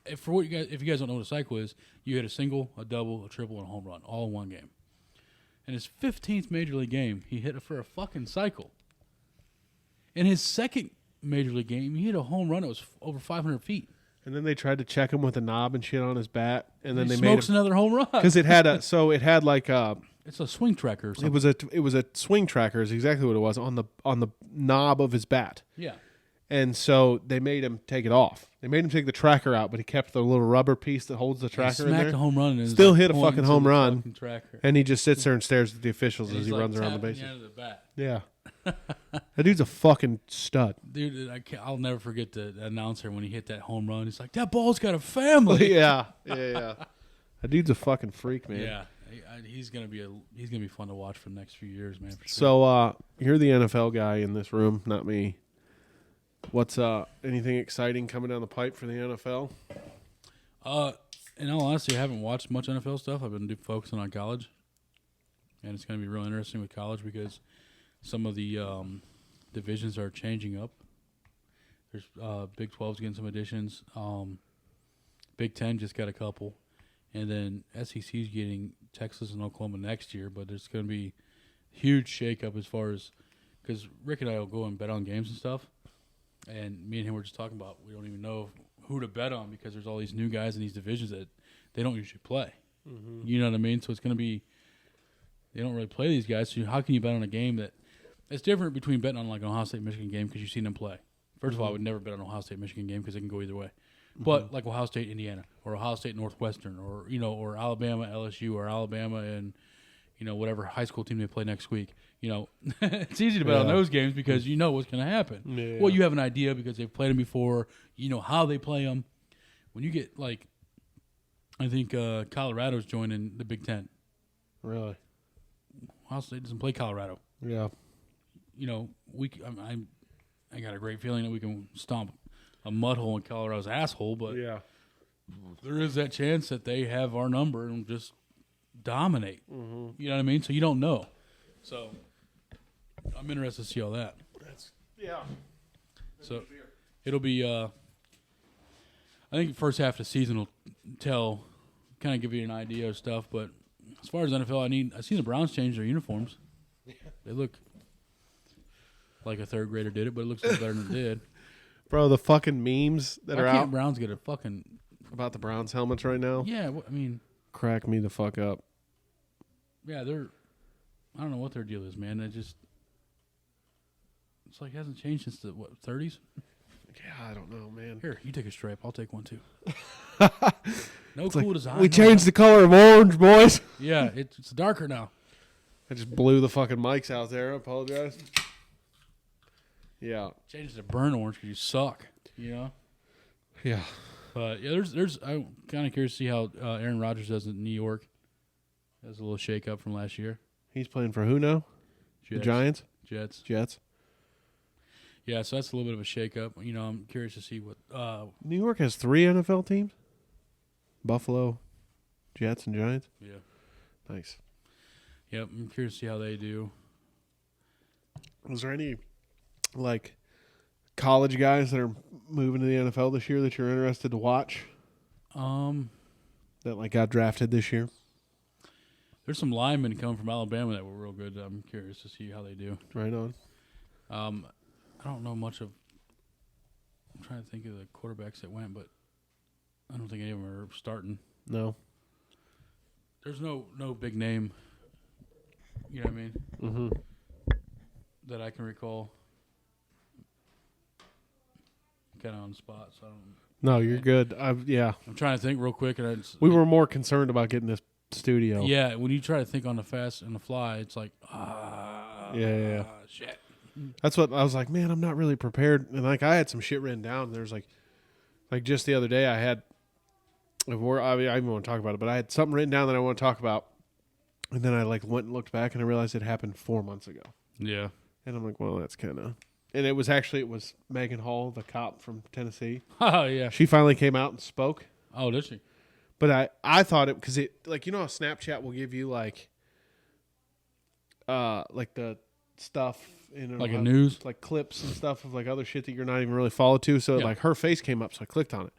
if you guys don't know what a cycle is, you hit a single, a double, a triple, and a home run all in one game. In his 15th major league game, he hit for a fucking cycle. In his second major league game, he hit a home run that was over 500 feet. And then they tried to check him with a knob and shit on his bat, and then they smokes made him, another home run because it had like a. It's a swing tracker or something. It was a swing tracker is exactly what it was on the knob of his bat. Yeah. And so they made him take it off. They made him take the tracker out, but he kept the little rubber piece that holds the tracker in there. Smacked a home run. And still hit a fucking home run. Tracker. And he just sits there and stares at the officials as he runs around the bases. The bat. Yeah. That dude's a fucking stud. Dude, I'll never forget the announcer when he hit that home run. He's like, that ball's got a family. Yeah. That dude's a fucking freak, man. Yeah. He's gonna be fun to watch for the next few years, man. For sure. So you're the NFL guy in this room, not me. What's anything exciting coming down the pipe for the NFL? In all honesty, I haven't watched much NFL stuff. I've been focusing on college, and it's going to be real interesting with college because some of the divisions are changing up. There's Big 12's getting some additions. Big 10 just got a couple, and then SEC's getting Texas and Oklahoma next year. But there's going to be huge shakeup as far as because Rick and I will go and bet on games and stuff. And me and him were just talking about we don't even know who to bet on because there's all these new guys in these divisions that they don't usually play. Mm-hmm. You know what I mean? So it's going to be they don't really play these guys. So how can you bet on a game that it's different between betting on like an Ohio State Michigan game because you've seen them play. First of all, I would never bet on an Ohio State Michigan game because it can go either way. Mm-hmm. But like Ohio State Indiana or Ohio State Northwestern or or Alabama LSU or Alabama and whatever high school team they play next week. It's easy to bet on those games because you know what's going to happen. Yeah. Well, you have an idea because they've played them before. You know how they play them. When you get, I think Colorado's joining the Big Ten. Really? Ohio State doesn't play Colorado. Yeah. I got a great feeling that we can stomp a mud hole in Colorado's asshole, but there is that chance that they have our number and just dominate. Mm-hmm. You know what I mean? So you don't know. So I'm interested to see all that. Yeah. So it'll be. I think the first half of the season will kind of give you an idea of stuff. But as far as NFL, I seen the Browns change their uniforms. They look like a third grader did it, but it looks better than it did. Bro, the fucking memes that Why are can't out Browns get a fucking about the Browns helmets right now yeah? I mean, crack me the fuck up. yeah, I don't know what their deal is, man. It's like it hasn't changed since the 30s. Yeah, I don't know, man. Here, you take a stripe. I'll take one too. No It's cool like, design. we changed the color of orange, boys. Yeah, it's darker now. I just blew the fucking mics out there. I apologize. Yeah. Changed it to burnt orange because you suck. You know. Yeah. But yeah, there's. I'm kind of curious to see how Aaron Rodgers does in New York. That's a little shake up from last year. He's playing for who now? The Giants? Jets. Yeah, so that's a little bit of a shake up. You know, I'm curious to see what. New York has 3 NFL teams? Buffalo, Jets, and Giants? Yeah. Nice. Yep, I'm curious to see how they do. Was there any, like, college guys that are moving to the NFL this year that you're interested to watch? That, like, got drafted this year? There's some linemen coming from Alabama that were real good. I'm curious to see how they do. Right on. I don't know much of. I'm trying to think of the quarterbacks that went, but I don't think any of them are starting. No. There's no big name. You know what I mean? Mm-hmm. That I can recall. Kind of on the spot, so I don't. No, you're good. Yeah. I'm trying to think real quick, and we were more concerned about getting this studio. Yeah, when you try to think on the fast and the fly, it's like yeah. Shit. That's what I was like, man, I'm not really prepared. And like I had some shit written down. And there's like just the other day I had I even want to talk about it, but I had something written down that I want to talk about. And then I like went and looked back and I realized it happened 4 months ago. Yeah. And I'm like, well, that's kind of. And it was Megan Hall, the cop from Tennessee. Oh yeah. She finally came out and spoke. Oh, did she? But I thought it because it like you know how Snapchat will give you like the stuff in like a news, like clips and stuff of like other shit that you're not even really followed to. So like her face came up, so I clicked on it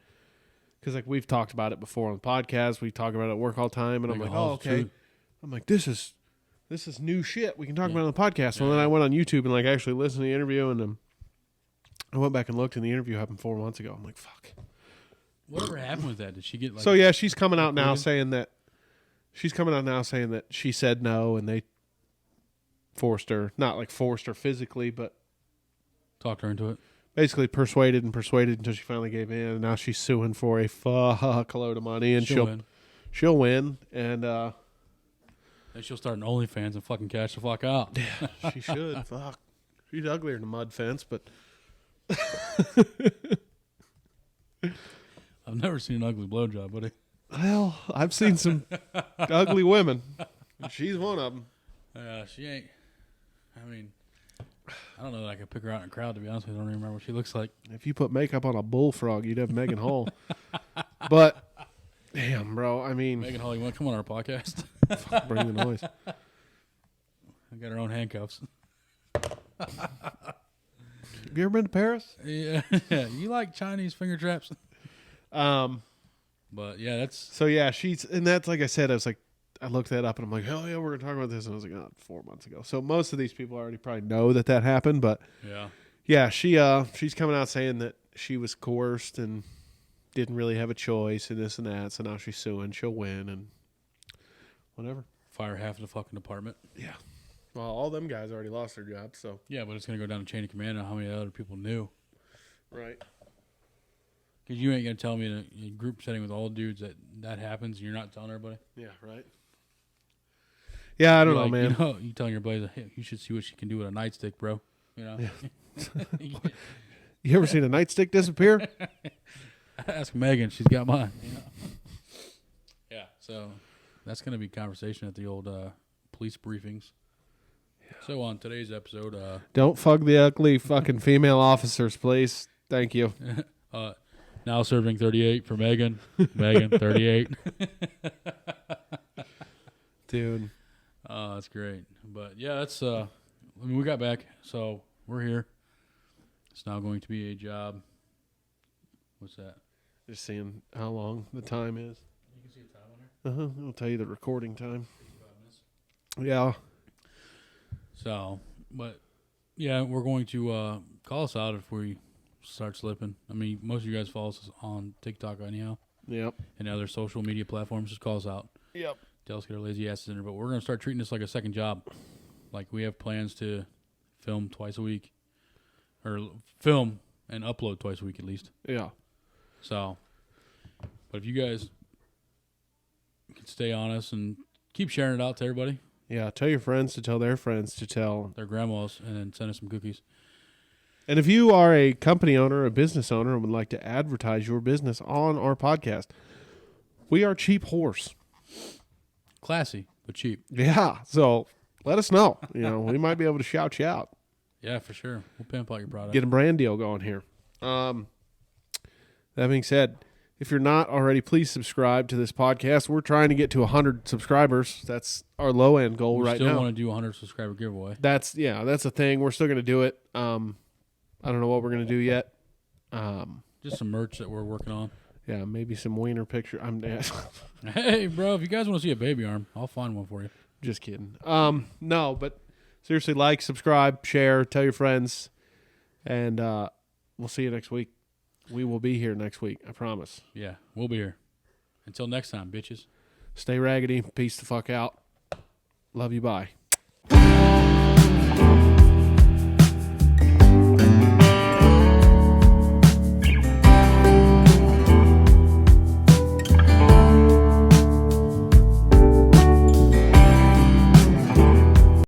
because like we've talked about it before on the podcast. We talk about it at work all the time, and I'm like, oh okay. I'm like, this is new shit. We can talk about it on the podcast. So then I went on YouTube and like actually listened to the interview, and I went back and looked, and the interview happened 4 months ago. I'm like, fuck. Whatever happened with that? Did she get like? So yeah, she's coming out now saying that she said no, and they forced her, not like forced her physically, but talked her into it. Basically persuaded until she finally gave in, and now she's suing for a fuckload of money, and she'll win, and then she'll start an OnlyFans and fucking cash the fuck out. Yeah, she should. Fuck, she's uglier than a mud fence, but I've never seen an ugly blowjob, buddy. Well, I've seen some ugly women. She's one of them. She ain't. I mean, I don't know that I could pick her out in a crowd, to be honest with you. I don't even remember what she looks like. If you put makeup on a bullfrog, you'd have Megan Hall. But, damn, bro, I mean. Megan Hall, you want to come on our podcast? Bring the noise. I got her own handcuffs. Have you ever been to Paris? Yeah. You like Chinese finger traps? But, yeah, that's. So, yeah, and that's like I said, I looked that up and I'm like, hell yeah, we're going to talk about this. And I was like, 4 months ago. So most of these people already probably know that happened. But yeah, she's coming out saying that she was coerced and didn't really have a choice and this and that. So now she's suing. She'll win and whatever. Fire half of the fucking department. Yeah. Well, all them guys already lost their jobs. So yeah, but it's going to go down the chain of command on how many other people knew. Right. Because you ain't going to tell me in a group setting with all dudes that happens and you're not telling everybody. Yeah, right. Yeah, I don't know, man. You telling your buddies, hey, you should see what she can do with a nightstick, bro. You know? Yeah. You ever seen a nightstick disappear? Ask Megan. She's got mine. You know? Yeah, so that's going to be conversation at the old police briefings. Yeah. So on today's episode... don't fuck the ugly fucking female officers, please. Thank you. Now serving 38 for Megan. Megan, 38. Dude. That's great. But yeah, let's I mean, we got back, so we're here. It's now going to be a job. What's that? Just seeing how long the time is. You can see the time on here. It'll tell you the recording time. 55 minutes. Yeah. So, but yeah, we're going to call us out if we start slipping. I mean, most of you guys follow us on TikTok anyhow. Yep. And other social media platforms. Just call us out. Yep. Tell us get our lazy asses in there. But we're going to start treating this like a second job. Like we have plans to film twice a week. Or film and upload twice a week at least. Yeah. So, but if you guys can stay on us and keep sharing it out to everybody. Yeah. Tell your friends to tell their friends to tell their grandmas, and then send us some cookies. And if you are a company owner, a business owner, and would like to advertise your business on our podcast, we are cheap horse. Classy, but cheap. Yeah. So let us know. We might be able to shout you out. Yeah, for sure. We'll pimp out your product. Get a brand deal going here. That being said, if you're not already, please subscribe to this podcast. We're trying to get to 100 subscribers. That's our low end goal we right now. Still want to do a 100 subscriber giveaway. That's a thing. We're still going to do it. I don't know what we're going to do yet. Just some merch that we're working on. Yeah, maybe some wiener picture. Hey, bro, if you guys want to see a baby arm, I'll find one for you. Just kidding. No, but seriously, like, subscribe, share, tell your friends, and we'll see you next week. We will be here next week, I promise. Yeah, we'll be here. Until next time, bitches. Stay raggedy. Peace the fuck out. Love you. Bye.